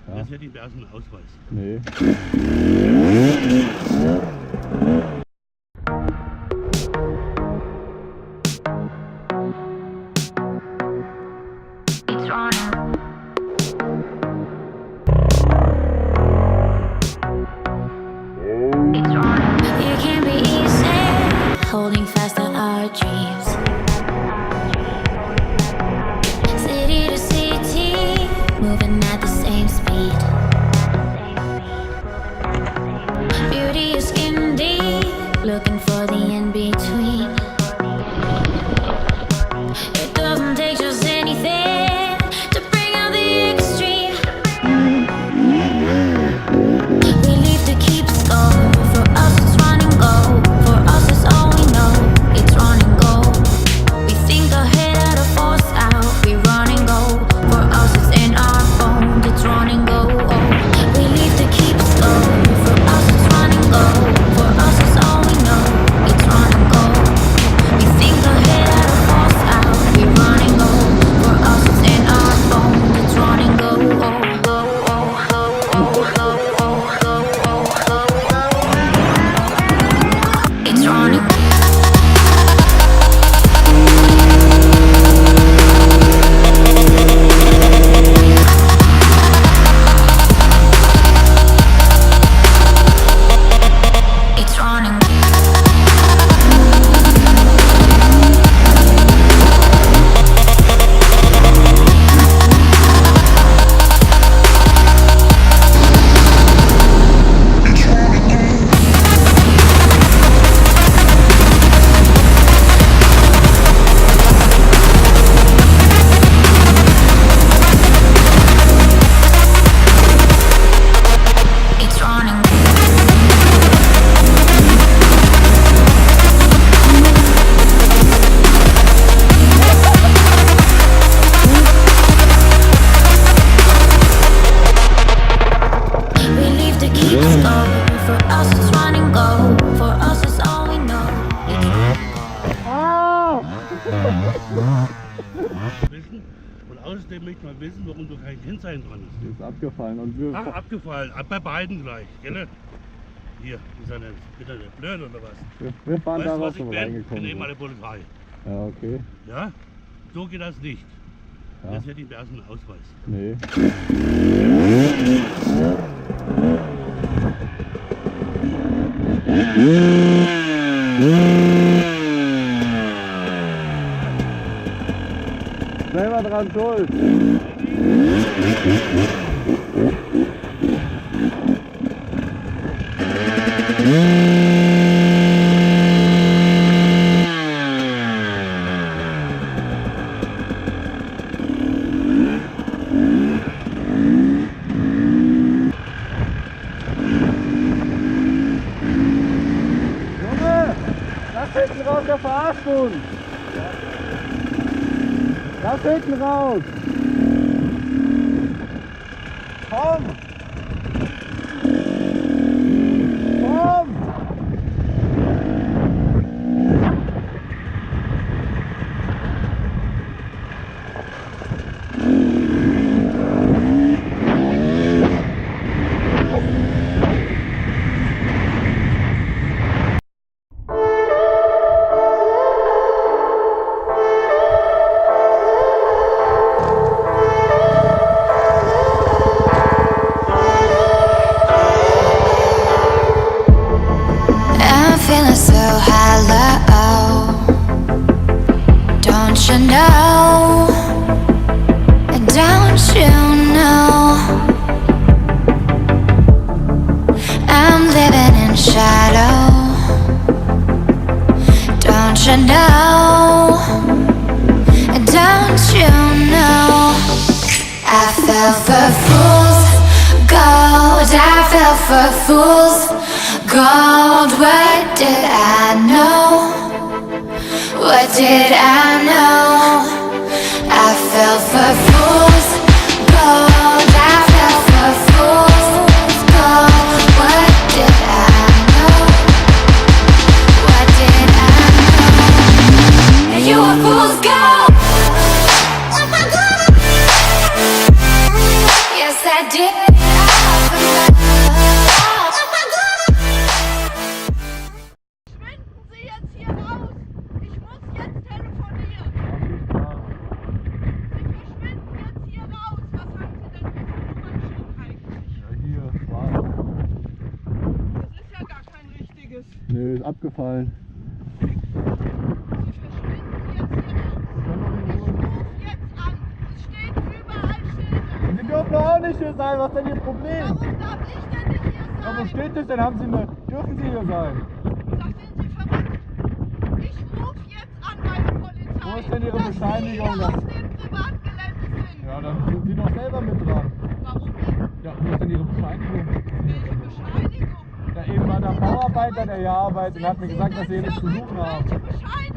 Ja. Das hätte ich erst einen Ausweis. Nee. It can be easy, holding fast to our dreams. City to city, moving at the same speed. Beauty is skin deep, looking for the in-between. It doesn't take just anything to bring out the extreme. We leave to keep score. For us it's run and go. For us it's all we know. It's run and go. We think ahead of the force out. We run and go. For us it's in our bones. It's run and go. We leave to keep score. For us it's run and go. For us it's all we know. It's run and go. We think ahead of the force out. We run and go. For us it's in our bones. It's run and go. It's running. It's running. It's running. We leave to keep score. For us it's run and go. For us it's all we know. Wissen. Und außerdem möchte ich mal wissen, warum du kein Kennzeichen dran hast. Die ist abgefallen und wir. Ach, abgefallen. Bei beiden gleich, gell? Hier, ist er nicht blöd oder was? Wir fahren Weißt du, daraus was ich so bin? Ich bin reingekommen. eben bei der Polizei. Ja, okay. Ja? So geht das nicht. Ja. Das hätte ich erst einen Ausweis. Nee. Selber dran schuld. Junge, lass hinten raus, der verarscht uns. Lass hinten raus. Komm. Komm. I'm feeling so hollow. Don't you know? Don't you know? I'm living in shadow. Don't you know? Don't you know? I fell for fool's gold. I fell for fool's gold. What did I know? What did I know? I fell for fool's gold. I fell for fool's gold. What did I know? What did I know? You were fool's gold. Yes, I did. Schwinden Sie jetzt hier raus! Ich muss jetzt telefonieren! Sie verschwinden jetzt hier raus! Was haben Sie denn für Nummernschild eigentlich? Ja, hier, schwarz. Das ist ja gar kein richtiges. Nö, ist abgefallen. Sie verschwinden jetzt hier raus! Ich rufe jetzt an! Es stehen überall Schilder! Sie dürfen doch auch nicht hier sein, was ist denn Ihr Problem? Warum darf ich denn nicht hier Ja, wo sein? steht das denn? Haben Sie eine, dürfen Sie hier sein? Sag, sind Sie verrückt? Ich rufe jetzt an bei der Polizei! Wo ist denn Ihre dass Bescheinigung? Sie hier auf dem Privatgelände sind! Ja, dann sind Sie doch selber mit dran. Warum nicht? Ja, wo ist denn Ihre Bescheinigung? Welche Bescheinigung? Ja, eben war der Bauarbeiter, der hier arbeitet und hat mir gesagt, dass Sie hier nichts zu suchen haben. Welche Bescheinigung?